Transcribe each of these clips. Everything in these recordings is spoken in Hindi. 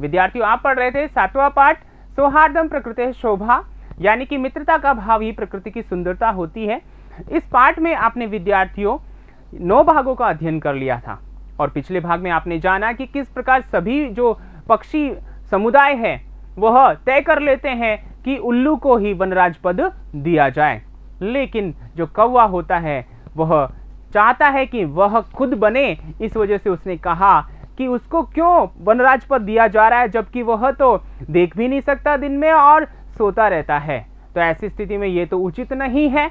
विद्यार्थियों, आप पढ़ रहे थे 7वां पाठ सौहार्दम प्रकृति शोभा, यानी कि मित्रता का भाव ही प्रकृति की सुंदरता होती है। इस पाठ में आपने विद्यार्थियों 9 भागों का अध्ययन कर लिया था और पिछले भाग में आपने जाना कि किस प्रकार सभी जो पक्षी समुदाय है वह तय कर लेते हैं कि उल्लू को ही वनराज पद दिया जाए, लेकिन जो कौवा होता है वह चाहता है कि वह खुद बने। इस वजह से उसने कहा कि उसको क्यों वनराज पद दिया जा रहा है, जबकि वह तो देख भी नहीं सकता दिन में और सोता रहता है। तो ऐसी स्थिति में ये तो उचित नहीं है।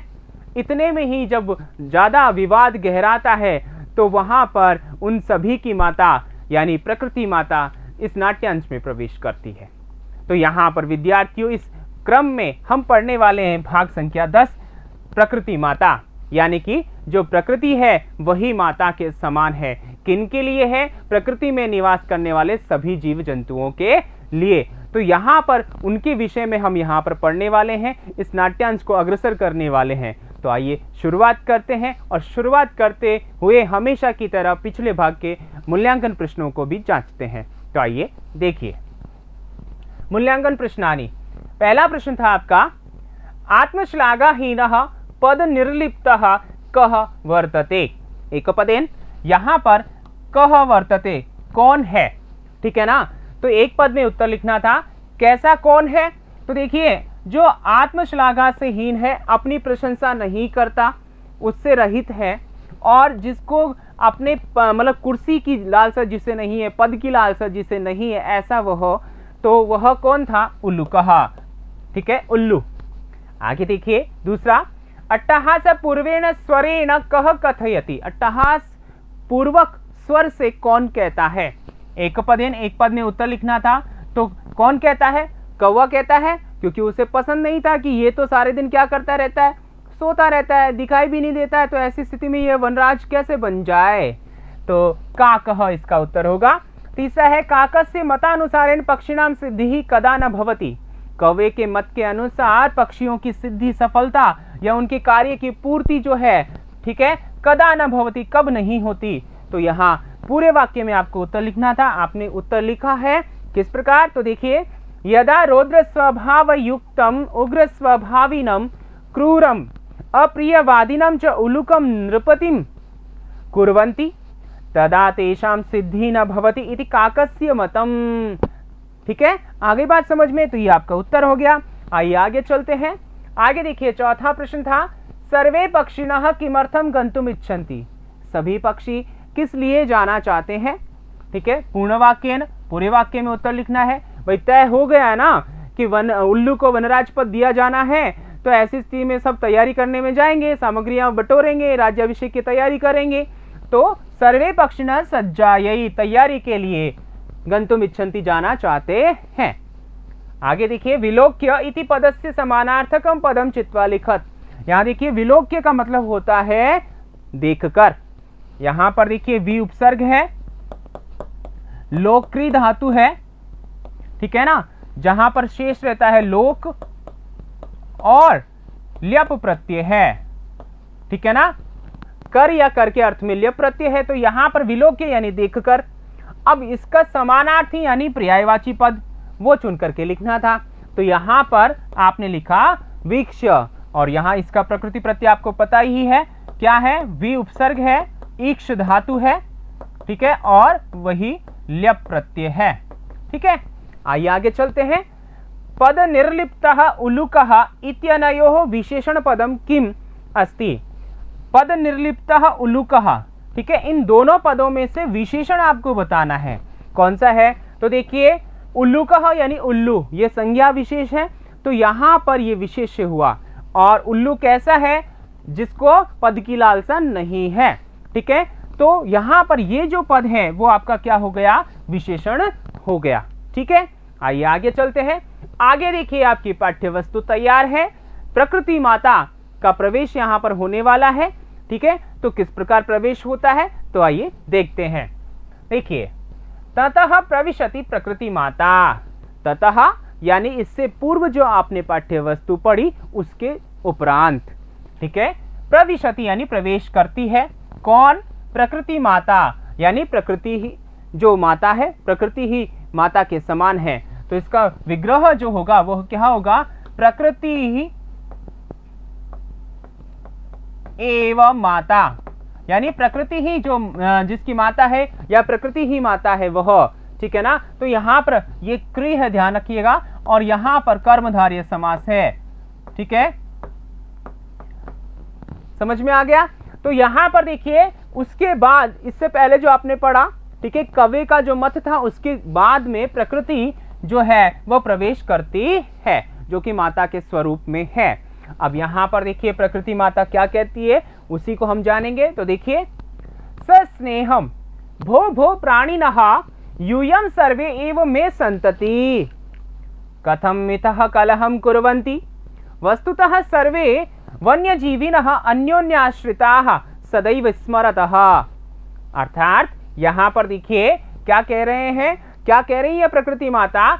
इतने में ही जब ज़्यादा विवाद गहराता है तो वहाँ पर उन सभी की माता यानी प्रकृति माता इस नाट्यांश में प्रवेश करती है। तो यहाँ पर विद्यार्थियों इस क्रम में हम पढ़ने वाले हैं भाग संख्या 10, प्रकृति माता, यानी कि जो प्रकृति है वही माता के समान है। किन के लिए है? प्रकृति में निवास करने वाले सभी जीव जंतुओं के लिए। तो यहाँ पर उनके विषय में हम यहाँ पर पढ़ने वाले हैं, इस नाट्यांश को अग्रसर करने वाले हैं। तो आइए शुरुआत करते हैं और शुरुआत करते हुए हमेशा की तरह पिछले भाग के मूल्यांकन प्रश्नों को भी जांचते हैं। तो आइए देखिए मूल्यांकन प्रश्नानि। पहला प्रश्न था आपका, आत्मश्लाघहीनः पद निर्लिप्तः कः वर्तते। एक पदेन, यहाँ पर कः वर्तते कौन है, ठीक है ना। तो एक पद में उत्तर लिखना था, कैसा कौन है। तो देखिए जो आत्मश्लाघा से हीन है, अपनी प्रशंसा नहीं करता, उससे रहित है, और जिसको अपने मतलब कुर्सी की लालसा जिसे नहीं है, पद की लालसा जिसे नहीं है, ऐसा वह, तो वह कौन था? उल्लू कहा, ठीक है, उल्लू। आगे देखिए दूसरा, अट्टहास पूर्वेण स्वरेण कह कथयति। अट्टहास पूर्वक स्वर से कौन कहता है। एक पदेन, एक पद में उत्तर लिखना था, तो कौन कहता है? कौवा कहता है, क्योंकि उसे पसंद नहीं था कि ये तो सारे दिन क्या करता रहता है, सोता रहता है, दिखाई भी नहीं देता है, तो ऐसी स्थिति में ये वनराज कैसे बन जाए। तो का कह इसका उत्तर होगा। तीसरा है, काकस्य मतानुसारेण पक्षिणाम सिद्धि कदा न भवति। कौवे के मत के अनुसार पक्षियों की सिद्धि, सफलता या उनके कार्य की पूर्ति जो है, ठीक है, कदा न भवति, कब नहीं होती। तो यहाँ पूरे वाक्य में आपको उत्तर लिखना था, आपने उत्तर लिखा है किस प्रकार। तो देखिए, यदा रौद्र स्वभाव युक्तम उग्र स्वभाविनम क्रूरम अप्रियवादिनम च उलुकम नृपतिम कुर्वन्ति तदा तेषां सिद्धि न भवति इति काकस्य मतम। ठीक है, आगे बात समझ में, तो ये आपका उत्तर हो गया। आइए आगे चलते हैं। आगे देखिए चौथा प्रश्न था, सर्वे पक्षिणः किमर्थम गंतुम इच्छन्ति। सभी पक्षी किस लिए जाना चाहते हैं। ठीक है, पूर्ण वाक्य, पूरे वाक्य में उत्तर लिखना है। भाई तय हो गया है ना कि उल्लू को वनराज पद दिया जाना है, तो ऐसी स्थिति में सब तैयारी करने में जाएंगे, सामग्रियां बटोरेंगे, राज्याभिषेक की तैयारी करेंगे। तो सर्वे पक्षिणः सज्जायै, तैयारी के लिए गंतुम इच्छन्ति, जाना चाहते हैं। आगे देखिए, विलोक्य इति पदस्य समानार्थकम पदम चित्वा लिखत। यहाँ देखिए विलोक्य का मतलब होता है देखकर। यहाँ पर देखिए वि उपसर्ग है, लोक्री धातु है, ठीक है ना, जहां पर शेष रहता है लोक और ल्यप प्रत्यय है, ठीक है ना, कर या कर के अर्थ में ल्यप प्रत्यय है। तो यहां पर विलोक्य यानी देखकर। अब इसका समानार्थी यानी पर्यायवाची पद वो चुन करके लिखना था। तो यहां पर आपने लिखा वीक्ष, और यहां इसका प्रकृति प्रत्यय आपको पता ही है क्या है, वि उपसर्ग है, ईक्ष धातु है, ठीक है, और वही ल्यप प्रत्यय है। ठीक है, आइए आगे चलते हैं। पद निर्लिप्तः उलुकः इत्यनयोः विशेषण पदम किम अस्ति। पद निर्लिप्तः उलुकः, ठीक है, इन दोनों पदों में से विशेषण आपको बताना है, कौन सा है। तो देखिए उल्लुकः यानी उल्लू, ये संज्ञा विशेष है, तो यहां पर ये विशेष्य हुआ। और उल्लू कैसा है, जिसको पद की लालसा नहीं है, ठीक है। तो यहां पर ये जो पद है वो आपका क्या हो गया, विशेषण हो गया। ठीक है, आइए आगे चलते हैं। आगे देखिए आपकी पाठ्य वस्तु तैयार है, प्रकृति माता का प्रवेश यहां पर होने वाला है। ठीक है, तो किस प्रकार प्रवेश होता है, तो आइए देखते हैं। देखिए, ततः प्रविशति प्रकृति माता। ततः यानी इससे पूर्व जो आपने पाठ्य वस्तु पढ़ी उसके उपरांत, ठीक है, प्रविशति यानी प्रवेश करती है। कौन? प्रकृति माता, यानी प्रकृति ही जो माता है, प्रकृति ही माता के समान है। तो इसका विग्रह जो होगा वह क्या होगा, प्रकृति ही एवं माता, यानी प्रकृति ही जो जिसकी माता है या प्रकृति ही माता है वह, ठीक है ना। तो यहां पर ये क्रि है, ध्यान रखिएगा, और यहां पर कर्मधारय समास है, ठीक है, समझ में आ गया। तो यहां पर देखिए उसके बाद, इससे पहले जो आपने पढ़ा, ठीक है, कवि का जो मत था उसके बाद में प्रकृति जो है वह प्रवेश करती है, जो कि माता के स्वरूप में है। अब यहां पर देखिए प्रकृति माता क्या कहती है, उसी को हम जानेंगे। तो देखिए, सस्नेहम भो भो प्राणिनः यूयं सर्वे एव मे संतति कथम मितः कलहं कुर्वन्ति वस्तुतः सर्वे वन्यजीविनः अन्योन्याश्रिताः सदैव स्मरतः। अर्थात यहां पर देखिए क्या कह रहे हैं, क्या कह रही है प्रकृति माता,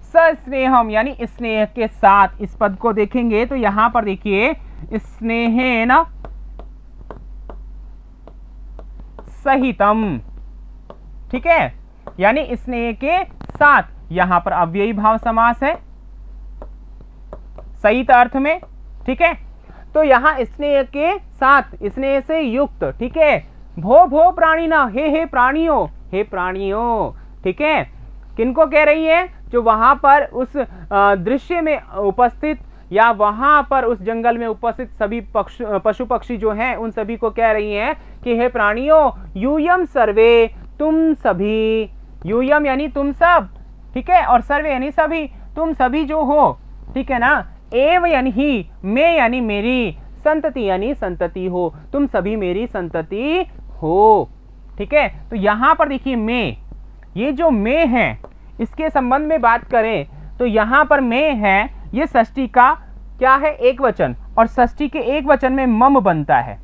सस्नेहम यानी स्नेह के साथ। इस पद को देखेंगे तो यहां पर देखिए स्नेहेन सहितम, ठीक है, यानी स्नेह के साथ, यहां पर अव्ययी भाव समास है सहित अर्थ में, ठीक है। तो यहां स्नेह के साथ, स्नेह से युक्त, ठीक है, भो भो प्राणिना, हे प्राणियों, हे प्राणियों, ठीक है, किनको कह रही है, जो वहां पर उस दृश्य में उपस्थित या वहां पर उस जंगल में उपस्थित सभी पशु पक्षी जो हैं उन सभी को कह रही हैं कि हे प्राणियों, यूयम सर्वे, तुम सभी, यूयम यानी तुम सब, ठीक है, और सर्वे यानी सभी, तुम सभी जो हो, ठीक है ना, एव यानी ही, मैं यानी मेरी, संतति यानी संतति हो, तुम सभी मेरी संतति हो, ठीक है। तो यहां पर देखिए मैं, ये जो मैं है इसके संबंध में बात करें तो यहां पर मैं है, ये षष्ठी का क्या है, एक वचन, और षष्ठी के एक वचन में मम बनता है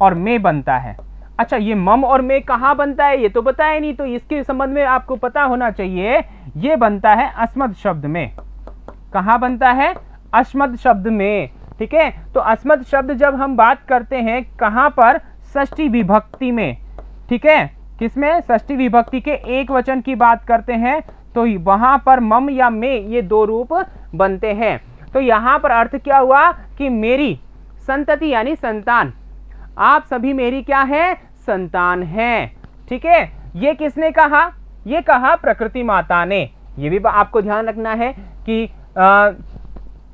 और मैं बनता है। अच्छा, ये मम और मैं कहाँ बनता है ये तो बताया नहीं, तो इसके संबंध में आपको पता होना चाहिए। ये बनता है अस्मद शब्द में। कहाँ बनता है, अस्मद शब्द में, ठीक है। तो अस्मद शब्द जब हम बात करते हैं कहाँ पर, षष्ठी विभक्ति में, ठीक है, किसमें, षष्ठी विभक्ति के एक वचन की बात करते हैं तो वहां पर मम या मैं ये दो रूप बनते हैं। तो यहां पर अर्थ क्या हुआ कि मेरी संतति यानी संतान, आप सभी मेरी क्या है, संतान हैं, ठीक है। ये किसने कहा, ये कहा प्रकृति माता ने। ये भी आपको ध्यान रखना है कि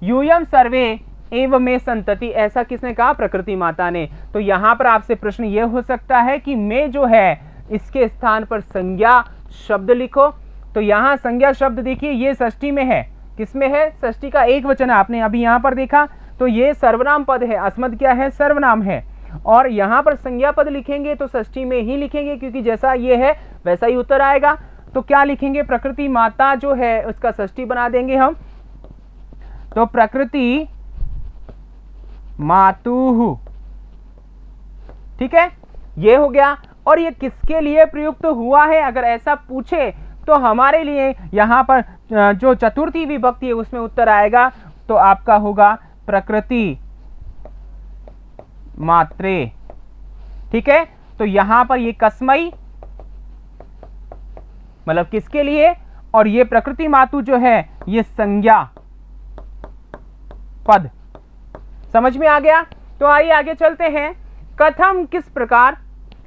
यूयम सर्वे एव में संतति, ऐसा किसने कहा, प्रकृति माता ने। तो यहां पर आपसे प्रश्न ये हो सकता है कि मैं जो है इसके स्थान पर संज्ञा शब्द लिखो। तो यहां संज्ञा शब्द देखिए ये षष्ठी में है, किसमें है, षष्ठी का एक वचन है, आपने अभी यहां पर देखा। तो ये सर्वनाम पद है, अस्मद क्या है, सर्वनाम है, और यहां पर संज्ञा पद लिखेंगे तो षष्ठी में ही लिखेंगे, क्योंकि जैसा ये है वैसा ही उत्तर आएगा। तो क्या लिखेंगे, प्रकृति माता जो है उसका षष्ठी बना देंगे हम। तो प्रकृति मातुः, ठीक है, ये हो गया। और ये किसके लिए प्रयुक्त हुआ है, अगर ऐसा पूछे तो हमारे लिए यहाँ पर जो चतुर्थी विभक्ति है उसमें उत्तर आएगा, तो आपका होगा प्रकृति मात्रे, ठीक है। तो यहां पर ये कसमई मतलब किसके लिए, और ये प्रकृति मातु जो है ये संज्ञा पद, समझ में आ गया। तो आइए आगे चलते हैं। कथम किस प्रकार,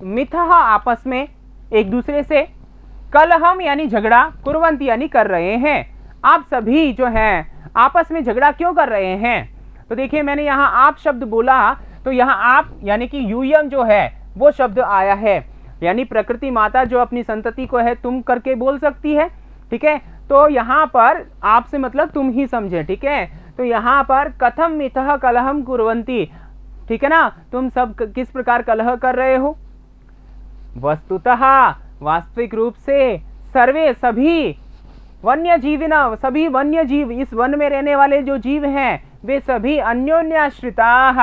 मिथः आपस में एक दूसरे से, कलहम यानी झगड़ा, कुर्वन्ति यानी कर रहे हैं, आप सभी जो हैं आपस में झगड़ा क्यों कर रहे हैं। तो देखिए मैंने यहाँ आप शब्द बोला, तो यहाँ आप यानी कि यूयम जो है वो शब्द आया है, यानी प्रकृति माता जो अपनी संतति को है तुम करके बोल सकती है, ठीक है। तो यहाँ पर आपसे मतलब तुम ही समझे, ठीक है। तो यहाँ पर कथम मिथः कलहम कुर्वन्ति, ठीक है ना, तुम सब किस प्रकार कलह कर रहे हो। वस्तुतः वास्तविक रूप से, सर्वे सभी, वन्य जीविना, सभी वन्य जीव, इस वन में रहने वाले जो जीव हैं वे सभी अन्योन्याश्रिताः,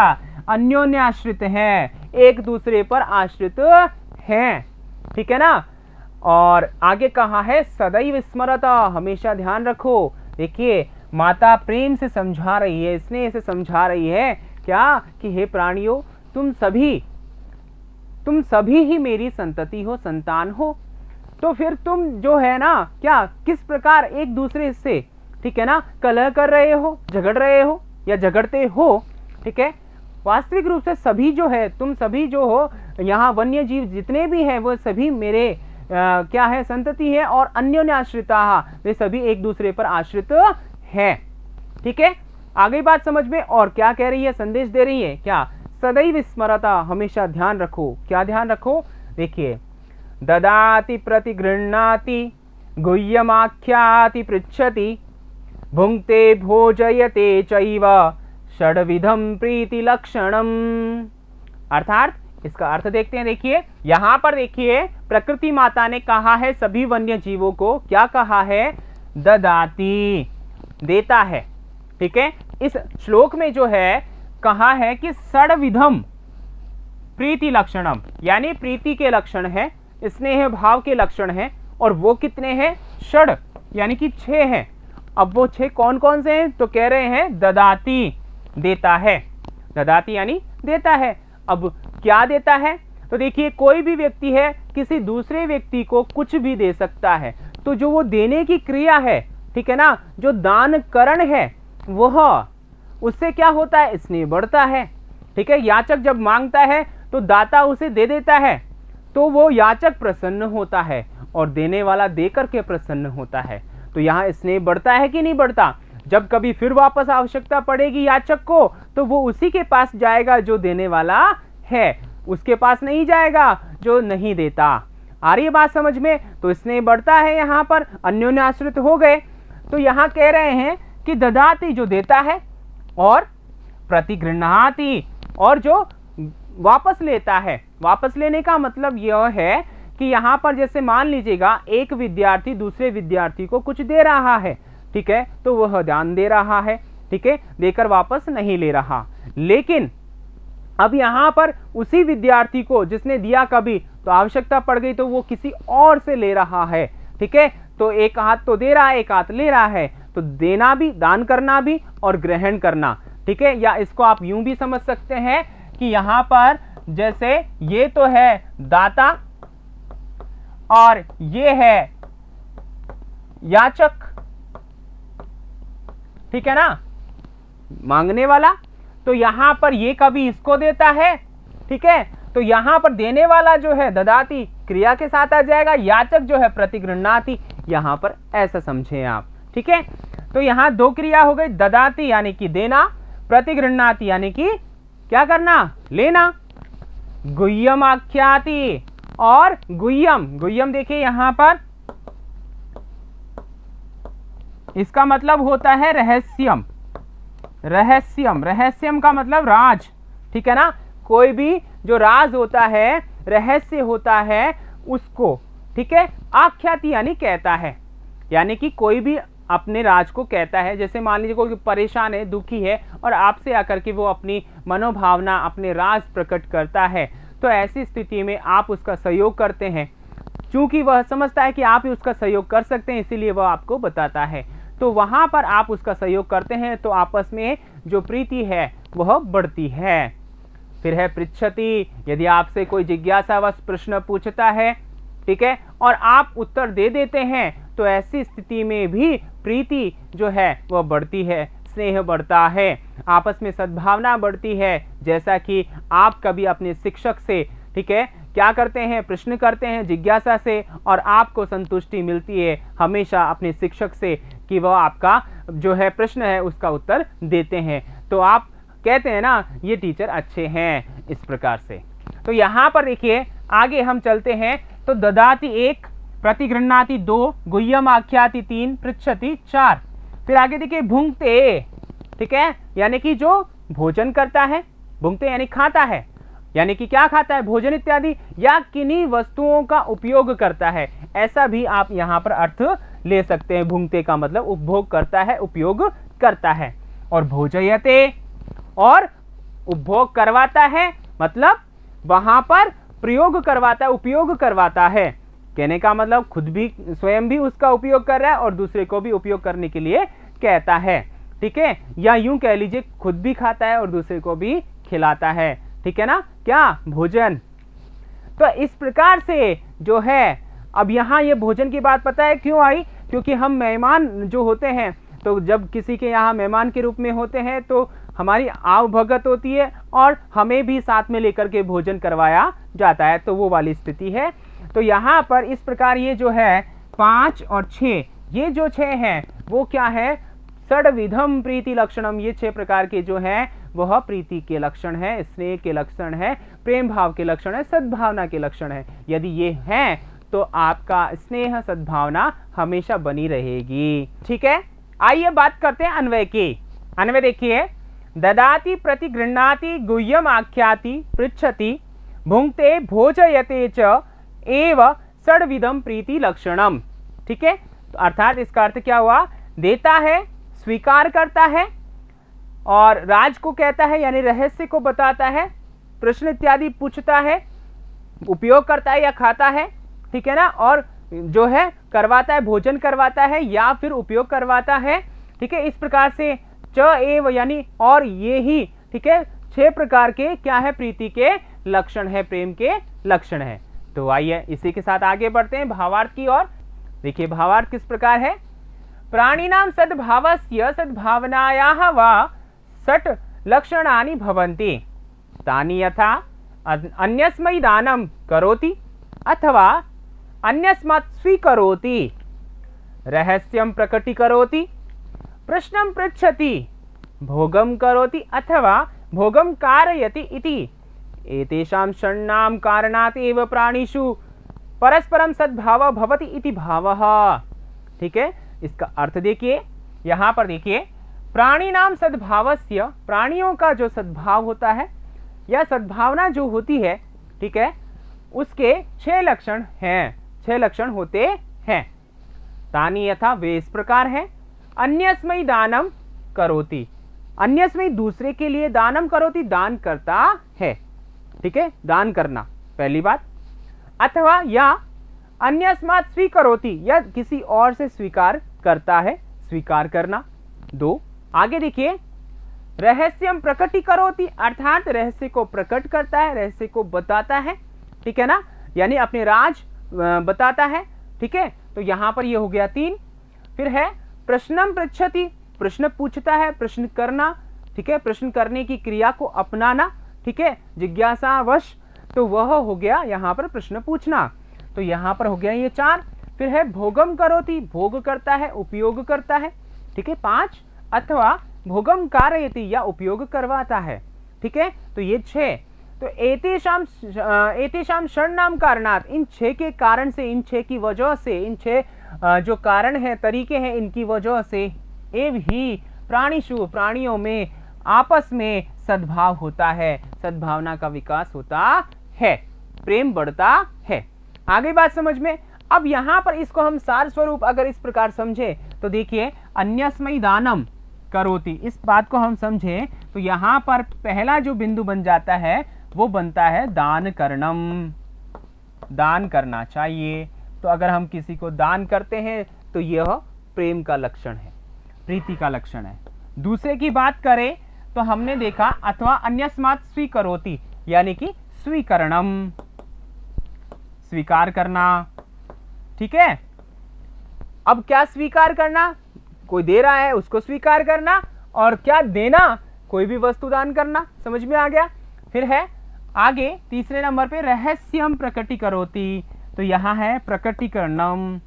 अन्योन्याश्रित हैं, एक दूसरे पर आश्रित हैं, ठीक है ना। और आगे कहा है सदैव स्मरता, हमेशा ध्यान रखो। देखिए माता प्रेम से समझा रही है, स्नेह से समझा रही है क्या, कि हे प्राणियों, तुम सभी ही मेरी संतति हो, संतान हो। तो फिर तुम जो है ना क्या किस प्रकार एक दूसरे से, ठीक है ना, कलह कर रहे हो, झगड़ रहे हो या झगड़ते हो, ठीक है। वास्तविक रूप से सभी जो है, तुम सभी जो हो यहाँ वन्य जीव जितने भी हैं वो सभी मेरे क्या है, संतति है, और अन्योन्याश्रिता, वे सभी एक दूसरे पर आश्रित हैं, ठीक है। आगे बात समझ में, और क्या कह रही है, संदेश दे रही है क्या, सदैव स्मरता, हमेशा ध्यान रखो। क्या ध्यान रखो, देखिए, ददाति प्रतिगृह्णाति गुह्यमाख्याति पृच्छति भुंक्ते भोजयते चैव षड्विधम प्रीति लक्षणम। अर्थात इसका अर्थ देखते हैं। देखिए यहां पर देखिए प्रकृति माता ने कहा है सभी वन्य जीवों को, क्या कहा है, ददाति, देता है, ठीक है। इस श्लोक में जो है कहा है कि षड्विधम प्रीति लक्षणम, यानी प्रीति के लक्षण है, स्नेह भाव के लक्षण है, और वो कितने हैं, षड, यानी कि 6 हैं। अब वो 6 कौन कौन से हैं, तो कह रहे हैं ददाति, देता है, ददाति यानी देता है। अब क्या देता है, तो देखिए कोई भी व्यक्ति है किसी दूसरे व्यक्ति को कुछ भी दे सकता है, तो जो वो देने की क्रिया है, ठीक है ना, जो दान करण है, वह उससे क्या होता है, स्नेह बढ़ता है, ठीक है। याचक जब मांगता है तो दाता उसे दे देता है, तो वो याचक प्रसन्न होता है और देने वाला देकर के प्रसन्न होता है। तो यहाँ स्नेह बढ़ता है कि नहीं बढ़ता। जब कभी फिर वापस आवश्यकता पड़ेगी याचक को, तो वो उसी के पास जाएगा जो देने वाला है, उसके पास नहीं जाएगा जो नहीं देता। आ रही है बात समझ में। तो स्नेह बढ़ता है, यहाँ पर अन्योन्याश्रित हो गए। तो यहाँ कह रहे हैं कि ददाति, जो देता है, और प्रतिगृह्णाति, और जो वापस लेता है। वापस लेने का मतलब यह है कि यहाँ पर जैसे मान लीजिएगा एक विद्यार्थी दूसरे विद्यार्थी को कुछ दे रहा है, ठीक है, तो वह दान दे रहा है, ठीक है, देकर वापस नहीं ले रहा। लेकिन अब यहाँ पर उसी विद्यार्थी को जिसने दिया कभी, तो आवश्यकता पड़ गई तो वो किसी और से ले रहा है, ठीक है। तो एक हाथ तो दे रहा है, एक हाथ ले रहा है, तो देना भी, दान करना भी और ग्रहण करना, ठीक है। या इसको आप यूं भी समझ सकते हैं कि यहाँ पर जैसे ये तो है दाता और ये है याचक, ठीक है ना, मांगने वाला। तो यहां पर ये कभी इसको देता है, ठीक है, तो यहां पर देने वाला जो है ददाति क्रिया के साथ आ जाएगा, याचक जो है प्रतिगृह्णाति, यहां पर ऐसा समझें आप, ठीक है। तो यहां 2 क्रिया हो गई, ददाति यानी कि देना, प्रतिगृह्णाति यानी कि क्या करना, लेना। गुह्यम आख्याति, और गुह्यम, गुह्यम देखिए यहां पर इसका मतलब होता है रहस्यम। रहस्यम, रहस्यम का मतलब राज, ठीक है ना। कोई भी जो राज होता है, रहस्य होता है, उसको, ठीक है, आख्याति यानी कहता है, यानी कि कोई भी अपने राज को कहता है। जैसे मान लीजिए कोई परेशान है, दुखी है, और आपसे आकर के वो अपनी मनोभावना, अपने राज प्रकट करता है, तो ऐसी स्थिति में आप उसका सहयोग करते हैं। चूंकि वह समझता है कि आप ही उसका सहयोग कर सकते हैं, इसीलिए वह आपको बताता है। तो वहां पर आप उसका सहयोग करते हैं, तो आपस में जो प्रीति है वह बढ़ती है। फिर है पृच्छति, यदि आपसे कोई जिज्ञासावश प्रश्न पूछता है, ठीक है, और आप उत्तर दे देते हैं, तो ऐसी स्थिति में भी प्रीति जो है वह बढ़ती है, स्नेह बढ़ता है, आपस में सद्भावना बढ़ती है। जैसा कि आप कभी अपने शिक्षक से, ठीक है, क्या करते हैं, प्रश्न करते हैं जिज्ञासा से, और आपको संतुष्टि मिलती है हमेशा अपने शिक्षक से कि वह आपका जो है प्रश्न है उसका उत्तर देते हैं, तो आप कहते हैं ना ये टीचर अच्छे हैं, इस प्रकार से। तो यहाँ पर देखिए आगे हम चलते हैं। तो ददाति 1, प्रतिगृह्णाति 2, गुह्यम आख्याति 3, पृच्छति 4। फिर आगे देखिए भुंक्ते, ठीक है, यानी कि जो भोजन करता है, भुंक्ते यानी खाता है, यानी कि क्या खाता है, भोजन इत्यादि, या किन्हीं वस्तुओं का उपयोग करता है, ऐसा भी आप यहाँ पर अर्थ ले सकते हैं। भुंक्ते का मतलब उपभोग करता है, उपयोग करता है। और भोजयते, और उपभोग करवाता है, मतलब वहां पर प्रयोग करवाता है, उपयोग करवाता है। कहने का मतलब खुद भी, स्वयं भी उसका उपयोग कर रहा है और दूसरे को भी उपयोग करने के लिए कहता है, ठीक है। या यूं कह लीजिए खुद भी खाता है और दूसरे को भी खिलाता है, ठीक है ना, क्या, भोजन। तो इस प्रकार से जो है अब यहाँ ये भोजन की बात पता है क्यों आई? क्योंकि हम मेहमान जो होते हैं, तो जब किसी के यहाँ मेहमान के रूप में होते हैं तो हमारी आवभगत होती है और हमें भी साथ में लेकर के भोजन करवाया जाता है, तो वो वाली स्थिति है। तो यहाँ पर इस प्रकार ये जो है 5 और 6, ये जो 6 हैं वो क्या है? षड्विधम प्रीति लक्षणम। ये 6 प्रकार के जो हैं वह प्रीति के लक्षण है, स्नेह के लक्षण है, प्रेम भाव के लक्षण है, सद्भावना के लक्षण है। यदि ये हैं तो आपका स्नेह सद्भावना हमेशा बनी रहेगी। ठीक है, आइए बात करते हैं अन्वय की। अन्वय देखिए, ददाति प्रतिगृह्णाति गुह्यम आख्याति पृच्छति भुंक्ते भोजयते च एव षड्विधम प्रीति लक्षणम। ठीक है, तो अर्थात इसका अर्थ क्या हुआ? देता है, स्वीकार करता है और राज को कहता है यानी रहस्य को बताता है, प्रश्न इत्यादि पूछता है, उपयोग करता है या खाता है, ठीक है ना, और जो है करवाता है, भोजन करवाता है या फिर उपयोग करवाता है। ठीक है, इस प्रकार से च एव यानी और ये ही, ठीक है, 6 प्रकार के क्या है? प्रीति के लक्षण है, प्रेम के लक्षण है। तो आइए इसी के साथ आगे बढ़ते हैं भावार्थ की ओर। देखिए भावार्थ किस प्रकार है? प्राणिनां सद्भावस्य सद्भावनायाः वा षट् लक्षणानि भवन्ति तानि यथा अन्यस्मै दानं करोति अथवा अन्यस्मात् स्वीकरोति, रहस्यं प्रकटीकरोति, प्रश्नं पृच्छति, भोगं करोति अथवा भोगं कारयति इति एतेषां षण्णां कारणात् एव प्राणिषु परस्परं सद्भाव भवति इति भावः। ठीक है, इसका अर्थ देखिए, यहाँ पर देखिए, प्राणिनां सद्भावस्य, प्राणियों का जो सद्भाव होता है या सद्भावना जो होती है, ठीक है, उसके 6 लक्षण हैं, 6 लक्षण होते हैं। तानि यथा, वे इस प्रकार हैं। अन्यस्मै दानम करोति, अन्यस्मै दूसरे के लिए, दानम करोति दान करता है। ठीक है, दान करना पहली बात। अथवा या अन्यस्मात् स्वीकरोति, या किसी और से स्वीकार करता है, स्वीकार करना। 2, आगे देखिए, रहस्यम प्रकटीकरोति, अर्थात रहस्य को प्रकट करता है, रहस्य को बताता है। ठीक है ना, यानी अपने राज बताता है। ठीक है, तो यहां पर ये हो गया 3। फिर है प्रश्नम पृच्छति, प्रश्न पूछता है, प्रश्न करना। ठीक है, प्रश्न करने की क्रिया को अपनाना। ठीक है, जिज्ञासावश, तो वह हो गया यहाँ पर प्रश्न पूछना। तो यहाँ पर हो गया ये 4। फिर है भोगम करोति, भोग करता है, उपयोग करता है। ठीक है, 5। अथवा भोगम कारयति, या उपयोग करवाता है। ठीक है, तो ये 6। तो एतेषां षण्णां कारणात्, इन 6 के कारण से, इन 6 की वजह से, इन 6 जो कारण है, तरीके हैं, इनकी वजह से एव ही प्राणिषु, प्राणियों में आपस में सद्भाव होता है, सद्भावना का विकास होता है, प्रेम बढ़ता है। आगे बात समझ में। अब यहाँ पर इसको हम सार स्वरूप अगर इस प्रकार समझे तो देखिए, अन्यस्मै दानम करोति, इस बात को हम समझें तो यहाँ पर पहला जो बिंदु बन जाता है वो बनता है दान करणम, दान करना चाहिए। तो अगर हम किसी को दान करते हैं तो यह प्रेम का लक्षण है, प्रीति का लक्षण है। दूसरे की बात करें तो हमने देखा अथवा अन्यस्मात् स्वीकरोति, यानी कि स्वीकरणम, स्वीकार करना। ठीक है, अब क्या स्वीकार करना? कोई दे रहा है उसको स्वीकार करना, और क्या देना? कोई भी वस्तु दान करना। समझ में आ गया। फिर है आगे तीसरे नंबर पे रहस्यम प्रकटीकरोति, तो यहाँ है प्रकटीकरणम,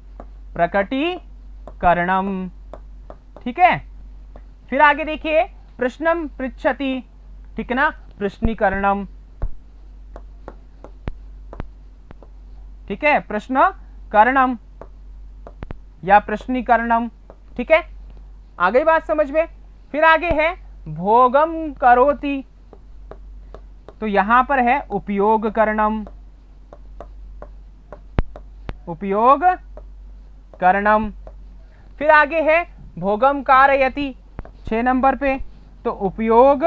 प्रकटीकरणम। ठीक है, फिर आगे देखिए प्रश्नम पृच्छति, ठीक है ना, प्रश्नीकरणम। ठीक है, प्रश्न करणम या प्रश्नीकरणम। ठीक है, आगे बात समझ में। फिर आगे है भोगम करोति, तो यहां पर है उपयोग करणम, उपयोग करणम। फिर आगे है भोगम कारयति 6 नंबर पे, तो उपयोग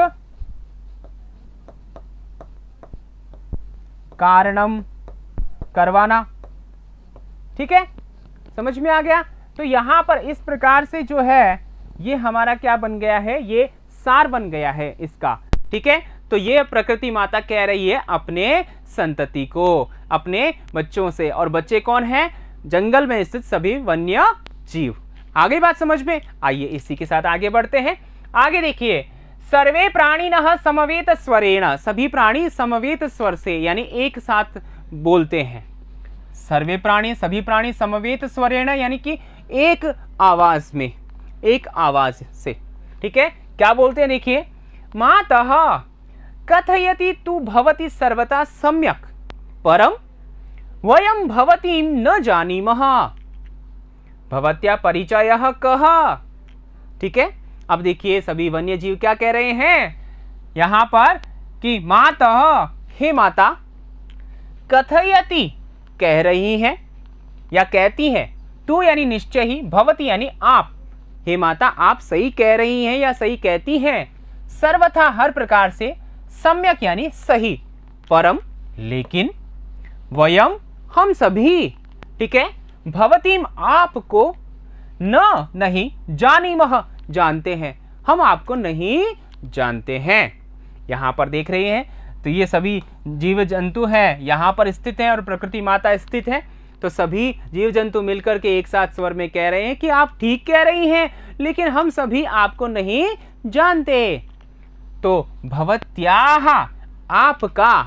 कारणम, करवाना। ठीक है, समझ में आ गया। तो यहां पर इस प्रकार से जो है ये हमारा क्या बन गया है, ये सार बन गया है इसका। ठीक है, तो ये प्रकृति माता कह रही है अपने संतति को, अपने बच्चों से। और बच्चे कौन हैं? जंगल में स्थित सभी वन्य जीव। आगे बात समझ में आइए, इसी के साथ आगे बढ़ते हैं। आगे देखिए, सर्वे प्राणिनः समवेत स्वरेण, सभी प्राणी समवेत स्वर से यानी एक साथ बोलते हैं। सर्वे प्राणी, सभी प्राणी समवेत स्वरेण यानी कि एक आवाज में, एक आवाज से, ठीक है। क्या बोलते हैं देखिए, मातः कथयति तु भवति सर्वथा सम्यक परम वयम भवतीं न जानीमः, भवत्या परिचयः कः। ठीक है, अब देखिए सभी वन्य जीव क्या कह रहे हैं यहां पर कि मातः, हे माता, कथयति कह रही हैं या कहती हैं, तू यानी निश्चय ही, भवती यानी आप, हे माता आप सही कह रही हैं या सही कहती हैं, सर्वथा हर प्रकार से, सम्यक यानी सही, परम लेकिन, वयम हम सभी, ठीक है, भवतीम आपको, न नहीं, जानीमः जानते हैं, हम आपको नहीं जानते हैं। यहां पर देख रहे हैं तो ये सभी जीव जंतु हैं यहां पर स्थित हैं और प्रकृति माता स्थित है। तो सभी जीव जंतु मिलकर के एक साथ स्वर में कह रहे हैं कि आप ठीक कह रही हैं, लेकिन हम सभी आपको नहीं जानते। तो भवत्याः आपका,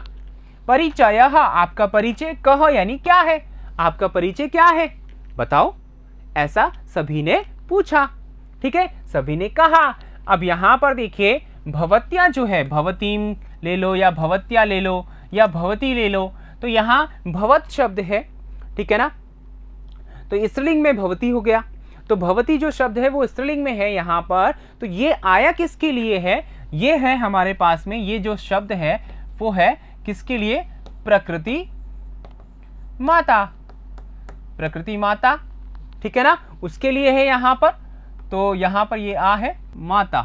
परिचयः आपका परिचय, कह यानी क्या है, आपका परिचय क्या है बताओ, ऐसा सभी ने पूछा। ठीक है, सभी ने कहा। अब यहां पर देखिए भवत्या जो है, भवतीम ले लो या भवत्या ले लो या भवती ले लो, तो यहां भवत शब्द है, ठीक है ना, तो स्त्रीलिंग में भवती हो गया। तो भवती जो शब्द है वो स्त्रीलिंग में है यहां पर, तो ये आया किसके लिए है, ये है हमारे पास में, ये जो शब्द है वो है किसके लिए, प्रकृति माता, प्रकृति माता, ठीक है ना, उसके लिए है यहां पर। तो यहां पर ये आ है माता,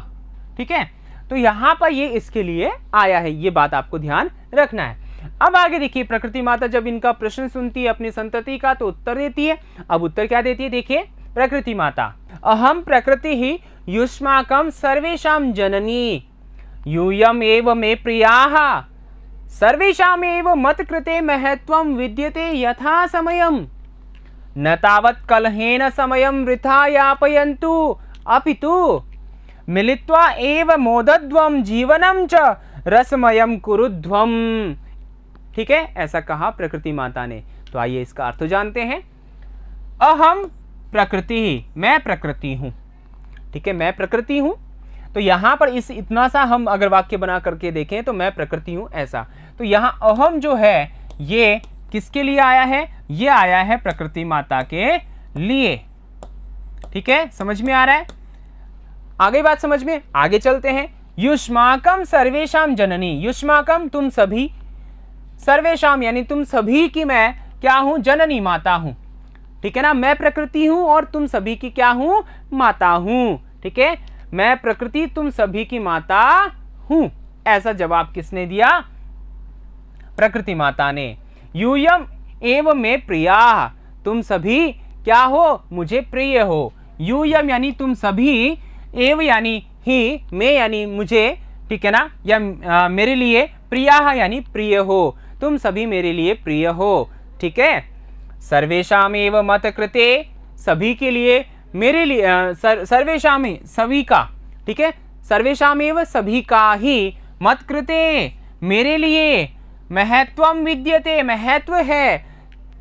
ठीक है, तो यहां पर ये इसके लिए आया है, ये बात आपको ध्यान रखना है। अब आगे देखिए, प्रकृति माता जब इनका प्रश्न सुनती है अपनी संतति का तो उत्तर देती है। अब उत्तर क्या देती है देखिए, प्रकृति माता, अहम प्रकृति ही युष्माकम सर्वेषां जननी, यूयम एव मे प्रियाः, सर्वेषाम एव मत कृते महत्वं विद्यते यथा समयम्, न तावत् कलहेन समयं वृथा यापयन्तु, अपितु मिलित्वा एव मोदध्वं जीवनं च रसमयं कुरुध्वं। ठीक है, ऐसा कहा प्रकृति माता ने। तो आइए इसका अर्थ जानते हैं। अहम प्रकृति ही, मैं प्रकृति हूं, ठीक है, मैं प्रकृति हूं। तो यहां पर इस इतना सा हम अगर वाक्य बना करके देखें तो मैं प्रकृति हूं ऐसा, तो यहां अहम जो है ये किसके लिए आया है, ये आया है प्रकृति माता के लिए। ठीक है, समझ में आ रहा है, आगे बात समझ में, आगे चलते हैं। युष्माकम सर्वेशाम जननी, युष्माकम तुम सभी, सर्वेशाम यानी तुम सभी की मैं क्या हूं, जननी माता हूं। ठीक है ना, मैं प्रकृति हूं और तुम सभी की क्या हूं, माता हूं। ठीक है, मैं प्रकृति तुम सभी की माता हूं, ऐसा जवाब किसने दिया, प्रकृति माता ने। यूयम एव मे प्रिया, तुम सभी क्या हो, मुझे प्रिय हो। यूयम यानी तुम सभी, एव यानी ही, मे यानी मुझे, ठीक है ना, या मेरे लिए, प्रिया यानी प्रिय हो, तुम सभी मेरे लिए प्रिय हो। ठीक है, सर्वेशाम एव मत कृते, सभी के लिए, मेरे लिए, सर्वेशाम सभी का, ठीक है, सर्वेशाम एव सभी का ही, मत कृते मेरे लिए, महत्वम विद्यते महत्व है,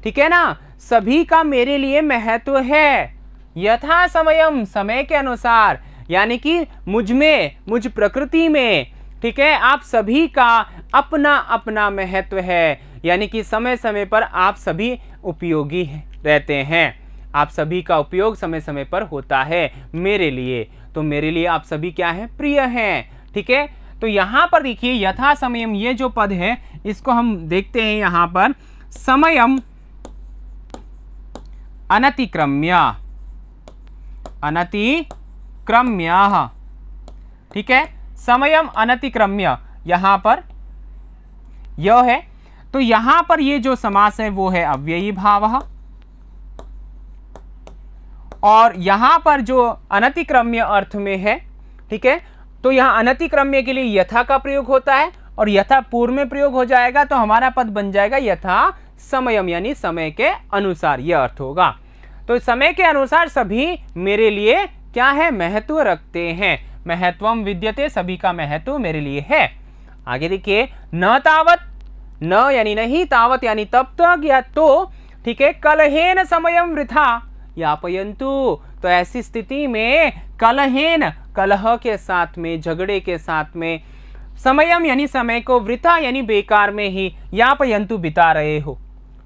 ठीक है ना, सभी का मेरे लिए महत्व है, यथा समयम समय के अनुसार, यानी कि मुझ में, मुझ प्रकृति में, ठीक है, आप सभी का अपना अपना महत्व है, यानी कि समय समय पर आप सभी उपयोगी रहते हैं, आप सभी का उपयोग समय समय पर होता है मेरे लिए, तो मेरे लिए आप सभी क्या है, प्रिय हैं। ठीक है, तो यहां पर देखिए यथा समयम, ये जो पद है इसको हम देखते हैं यहां पर, समयम अनतिक्रम्य, अनतिक्रम्य, ठीक है, समयम अनतिक्रम्य, यहां पर यह है। तो यहां पर ये जो समास है वो है अव्ययी भावः, और यहां पर जो अनतिक्रम्य अर्थ में है, ठीक है, तो यहां अनतिक्रम्य के लिए यथा का प्रयोग होता है, और यथा पूर्व में प्रयोग हो जाएगा तो हमारा पद बन जाएगा यथा समयम यानी समय के अनुसार, यह अर्थ होगा। तो समय के अनुसार सभी मेरे लिए क्या है, महत्व रखते हैं। महत्वम विद्यते, सभी का महत्व मेरे लिए है। आगे देखिए, न तावत, न यानी नहीं, तावत यानी तब तक या तो, ठीक है, कलहेन समयम वृथा यापयन्तु, तो ऐसी स्थिति में कलहेन, कलह के साथ में, झगड़े के साथ में, समयम यानी समय को, वृथा यानी बेकार में ही, यापयन्तु बिता रहे हो,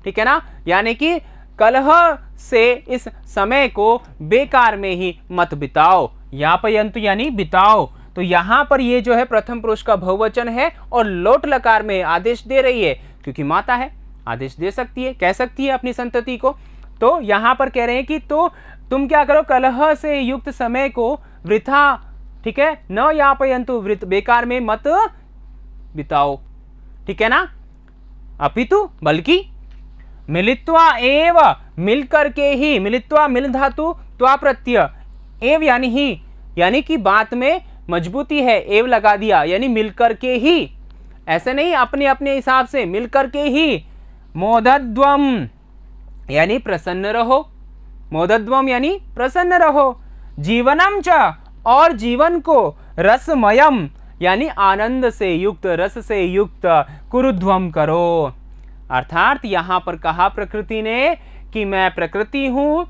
ठीक है ना, यानी कि कलह से इस समय को बेकार में ही मत बिताओ। यापयन्तु यानी बिताओ, तो यहां पर ये जो है प्रथम पुरुष का बहुवचन है और लोट लकार में आदेश दे रही है, क्योंकि माता है, आदेश दे सकती है, कह सकती है अपनी संतति को। तो यहां पर कह रहे हैं कि तो तुम क्या करो, कलह से युक्त समय को वृथा, ठीक है, न यापयन्तु, बेकार में मत बिताओ, ठीक है ना, अपितु बल्कि मिलित्वा एव, मिलकर के ही, मिलित्वा मिल धातु त्वा प्रत्यय, एव यानी ही, यानी कि बात में मजबूती है, एव लगा दिया, यानी मिलकर के ही, ऐसे नहीं अपने अपने हिसाब से, मिलकर के ही। मोदध्वम यानी प्रसन्न रहो, मोदध्वम यानी प्रसन्न रहो। जीवनम च, और जीवन को, रसमयम यानी आनंद से युक्त, रस से युक्त, कुरुध्वम करो। अर्थात यहां पर कहा प्रकृति ने कि मैं प्रकृति हूं,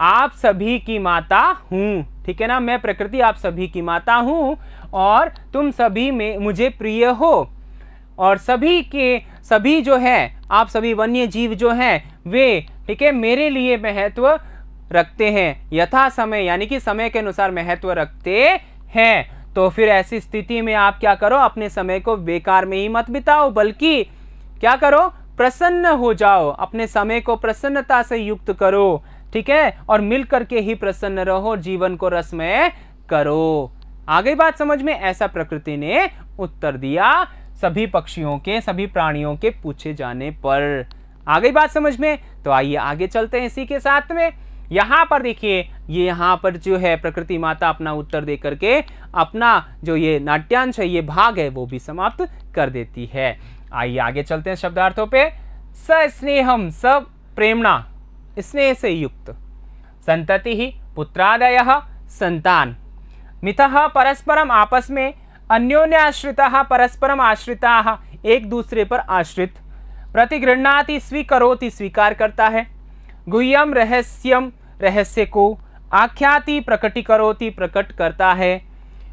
आप सभी की माता हूं, ठीक है ना, मैं प्रकृति आप सभी की माता हूं और तुम सभी में मुझे प्रिय हो, और सभी के सभी जो है, आप सभी वन्य जीव जो हैं वे, ठीक है, मेरे लिए महत्व रखते हैं, यथा समय यानी कि समय के अनुसार महत्व रखते हैं। तो फिर ऐसी स्थिति में आप क्या करो, अपने समय को बेकार में ही मत बिताओ, बल्कि क्या करो, प्रसन्न हो जाओ, अपने समय को प्रसन्नता से युक्त करो, ठीक है, और मिल करके ही प्रसन्न रहो, जीवन को रसमय करो। आ गई बात समझ में? ऐसा प्रकृति ने उत्तर दिया सभी पक्षियों के, सभी प्राणियों के पूछे जाने पर। आ गई बात समझ में? तो आइए आगे चलते हैं इसी के साथ में। यहां पर देखिए, ये यहां पर जो है प्रकृति माता अपना उत्तर दे करके अपना जो ये नाट्यांश है, ये भाग है, वो भी समाप्त कर देती है। आइए आगे चलते हैं शब्दार्थों पे। स स्नेहम, स प्रेमणा, स्नेह से युक्त। संतति ही, पुत्रादयः, संतान। मितः, परस्परम आपस में, अन्योन्याश्रिताः, परस्परम आश्रिताः, एक दूसरे पर आश्रित। प्रतिगृह्णाति, स्वीकरोति, स्वीकार करता है। गुह्यम, रहस्यम, रहस्य को। आख्याति, प्रकटीकरोति, प्रकट करता है।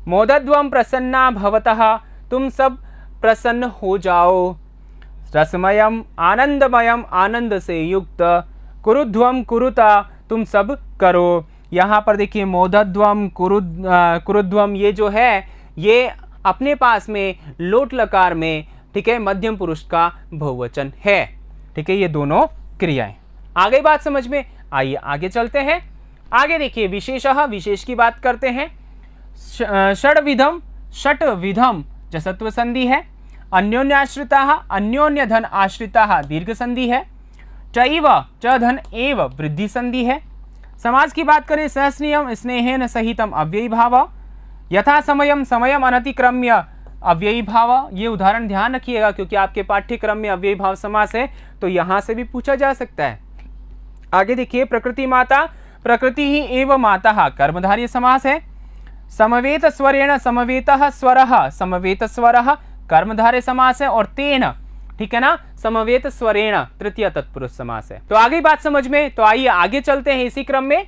मोदध्वम, प्रसन्ना भवतः, तुम सब प्रसन्न हो जाओ। रसमयम, आनंदमयम, आनंद से युक्त। कुरुध्वम, कुरुता, तुम सब करो। यहाँ पर देखिए मोदध्वम, कुरुध्वम, ये जो है ये अपने पास में लोट लकार में, ठीक है, मध्यम पुरुष का बहुवचन है, ठीक है, ये दोनों क्रियाएं। आ गई बात समझ में? आइए आगे चलते हैं। आगे देखिए विशेषः, विशेष की बात करते हैं। षड्विधम, षट विधम जसत्व संधि है। अन्योन्याश्रिताः, अन्योन्य धन आश्रिताः, दीर्घ संधि है। चैव, च धन एव, वृद्धि संधि है। समाज की बात करें, सहस्नियम, स्नेहेन सहितम, अव्ययी भाव। यथा समयम, समयम अनतिक्रम्य, अव्ययी भाव। ये उदाहरण ध्यान रखिएगा क्योंकि आपके पाठ्यक्रम में अव्ययी भाव समास है, तो यहां से भी पूछा जा सकता है। आगे देखिए प्रकृति माता, प्रकृति ही एव माता, कर्मधारय समास है। समवेत स्वरेण, समवेतः स्वरः, समवेत स्वरः, कर्मधारय समास है। और तेन, ठीक है ना, समवेत स्वरेण, तृतीय तत्पुरुष समास है। तो आगे बात समझ में? तो आइए आगे चलते हैं इसी क्रम में।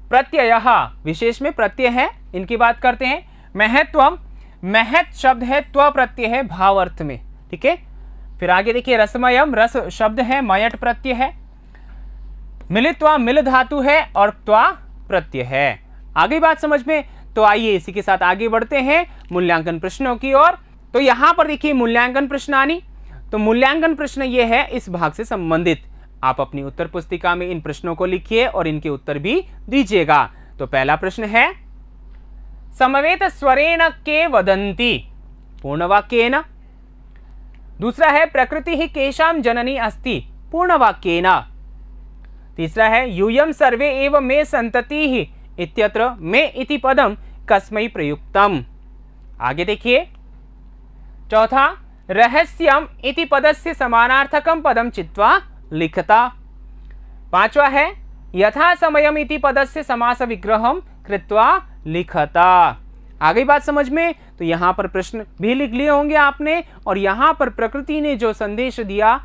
प्रत्ययः, विशेष में प्रत्यय है, इनकी बात करते हैं। महत्वम, महत शब्द है, त्व प्रत्यय है भाव अर्थ में, ठीक है। फिर आगे देखिए रसमयम, रस शब्द है, मयट प्रत्यय है। मिलित्वा, मिल धातु है और त्वा प्रत्यय है। आगे बात समझ में? तो आइए इसी के साथ आगे बढ़ते हैं मूल्यांकन प्रश्नों की ओर। तो यहां पर देखिए मूल्यांकन प्रश्नानि, तो मूल्यांकन प्रश्न ये है इस भाग से संबंधित। आप अपनी उत्तर पुस्तिका में इन प्रश्नों को लिखिए और इनके उत्तर भी दीजिएगा। तो पहला प्रश्न है, समवेत स्वरेण के वदन्ति, पूर्ण वाक्येन। दूसरा है, प्रकृति ही केशाम जननी अस्ति, पूर्ण वाक्येन। तीसरा है, यूयम सर्वे एव मे संतति ही इत्यत्र मे इति पदम कस्मै प्रयुक्तम। आगे देखिए चौथा, रहस्यम इति पदस्य समानार्थकम पदम चित्वा लिखता। पांचवा है यथा समयमिति पदस्य समास विग्रहम कृत्वा लिखता। आ गई बात समझ में? तो यहाँ पर प्रश्न भी लिख लिए होंगे आपने, और यहाँ पर प्रकृति ने जो संदेश दिया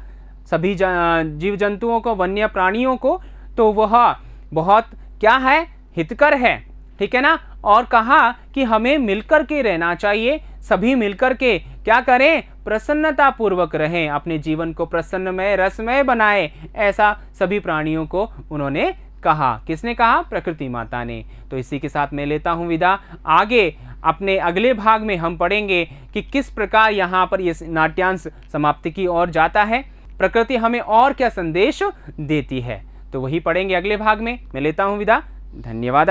सभी जीव जंतुओं को, वन्य प्राणियों को, तो वह बहुत क्या है, हितकर है, ठीक है ना। और कहा कि हमें मिलकर के रहना चाहिए, सभी मिलकर के क्या करें, प्रसन्नता पूर्वक रहें, अपने जीवन को प्रसन्नमय रसमय बनाए, ऐसा सभी प्राणियों को उन्होंने कहा। किसने कहा? प्रकृति माता ने। तो इसी के साथ मैं लेता हूं विदा। आगे अपने अगले भाग में हम पढ़ेंगे कि किस प्रकार यहाँ पर यह नाट्यांश समाप्ति की ओर जाता है, प्रकृति हमें और क्या संदेश देती है, तो वही पढ़ेंगे अगले भाग में। मैं लेता हूं विदा। धन्यवाद।